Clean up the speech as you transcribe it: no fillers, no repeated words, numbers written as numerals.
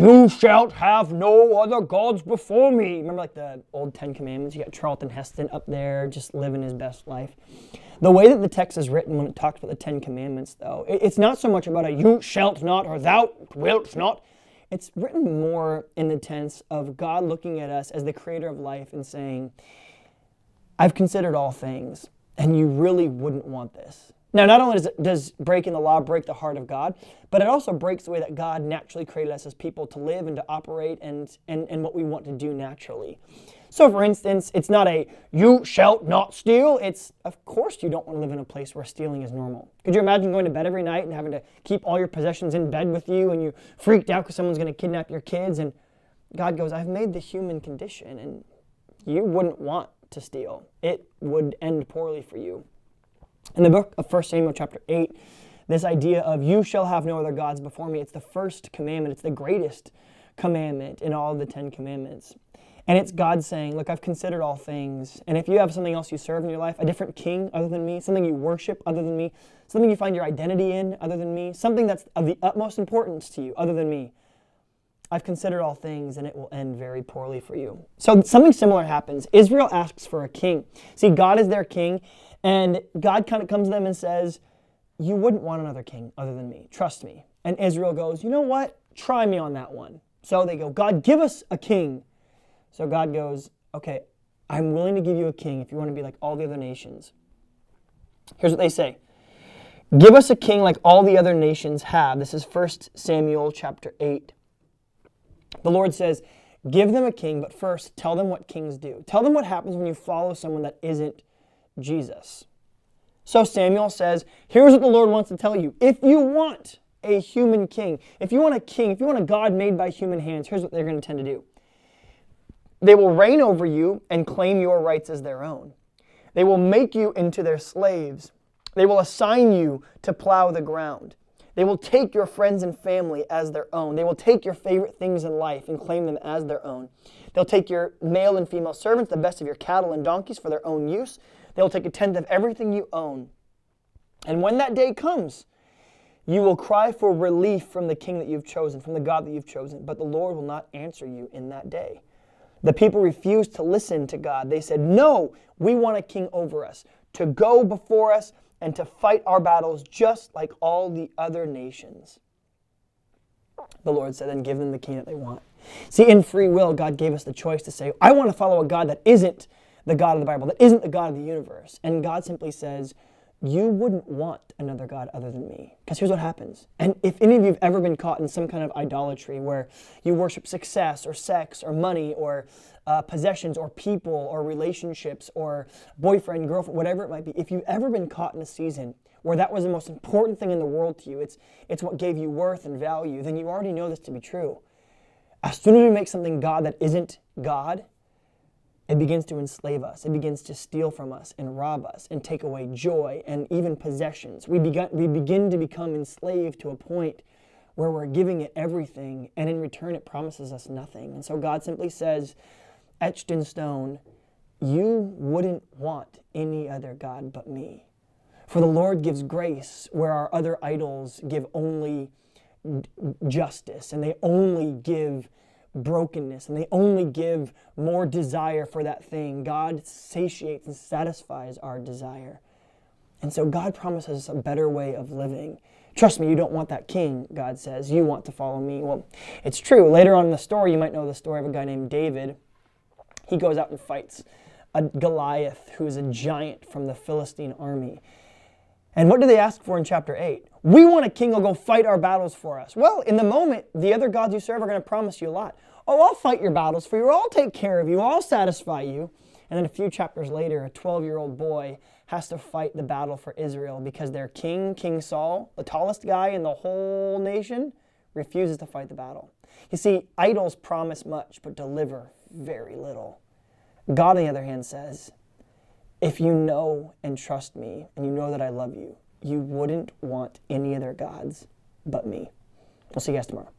You shalt have no other gods before me. Remember like the old 10 Commandments? You got Charlton Heston up there just living his best life. The way that the text is written when it talks about the 10 Commandments, though, it's not so much about a you shalt not or thou wilt not. It's written more in the tense of God looking at us as the creator of life and saying, I've considered all things, and you really wouldn't want this. Now, not only does breaking the law break the heart of God, but it also breaks the way that God naturally created us as people to live and to operate and what we want to do naturally. So, for instance, it's not a you shalt not steal. It's, of course, you don't want to live in a place where stealing is normal. Could you imagine going to bed every night and having to keep all your possessions in bed with you and you freaked out because someone's going to kidnap your kids? And God goes, I've made the human condition, and you wouldn't want to steal. It would end poorly for you. In the book of 1 Samuel chapter 8, this idea of you shall have no other gods before me, it's the first commandment. It's the greatest commandment in all of the 10 commandments. And it's God saying, look, I've considered all things. And if you have something else you serve in your life, a different king other than me, something you worship other than me, something you find your identity in other than me, something that's of the utmost importance to you other than me, I've considered all things, and it will end very poorly for you. So something similar happens. Israel asks for a king. See, God is their king, and God kind of comes to them and says, you wouldn't want another king other than me. Trust me. And Israel goes, you know what? Try me on that one. So they go, God, give us a king. So God goes, okay, I'm willing to give you a king if you want to be like all the other nations. Here's what they say. Give us a king like all the other nations have. This is 1 Samuel chapter 8. The Lord says, give them a king, but first tell them what kings do. Tell them what happens when you follow someone that isn't Jesus. So Samuel says, here's what the Lord wants to tell you. If you want a human king, if you want a king, if you want a God made by human hands, here's what they're going to tend to do. They will reign over you and claim your rights as their own. They will make you into their slaves. They will assign you to plow the ground. They will take your friends and family as their own. They will take your favorite things in life and claim them as their own. They'll take your male and female servants, the best of your cattle and donkeys for their own use. They'll take a tenth of everything you own. And when that day comes, you will cry for relief from the king that you've chosen, from the God that you've chosen, but the Lord will not answer you in that day. The people refused to listen to God. They said, no, we want a king over us, to go before us and to fight our battles just like all the other nations. The Lord said, then give them the king that they want. See, in free will, God gave us the choice to say, I want to follow a God that isn't the God of the Bible, that isn't the God of the universe. And God simply says, you wouldn't want another God other than me. Because here's what happens. And if any of you have ever been caught in some kind of idolatry where you worship success or sex or money or possessions or people or relationships or boyfriend, girlfriend, whatever it might be, if you've ever been caught in a season where that was the most important thing in the world to you, it's what gave you worth and value, then you already know this to be true. As soon as we make something God that isn't God, it begins to enslave us. It begins to steal from us and rob us and take away joy and even possessions. We begin to become enslaved to a point where we're giving it everything, and in return it promises us nothing. And so God simply says, etched in stone, you wouldn't want any other God but me. For the Lord gives grace where our other idols give only justice, and they only give brokenness, and they only give more desire for that thing. God satiates and satisfies our desire. And so God promises us a better way of living. Trust me, you don't want that king, God says. You want to follow me. Well, it's true. Later on in the story, you might know the story of a guy named David. He goes out and fights a Goliath, who is a giant from the Philistine army. And what do they ask for in chapter 8? We want a king who'll go fight our battles for us. Well, in the moment, the other gods you serve are going to promise you a lot. Oh, I'll fight your battles for you. I'll take care of you. I'll satisfy you. And then a few chapters later, a 12-year-old boy has to fight the battle for Israel because their king, King Saul, the tallest guy in the whole nation, refuses to fight the battle. You see, idols promise much, but deliver very little. God, on the other hand, says, if you know and trust me, and you know that I love you, you wouldn't want any other gods but me. We'll see you guys tomorrow.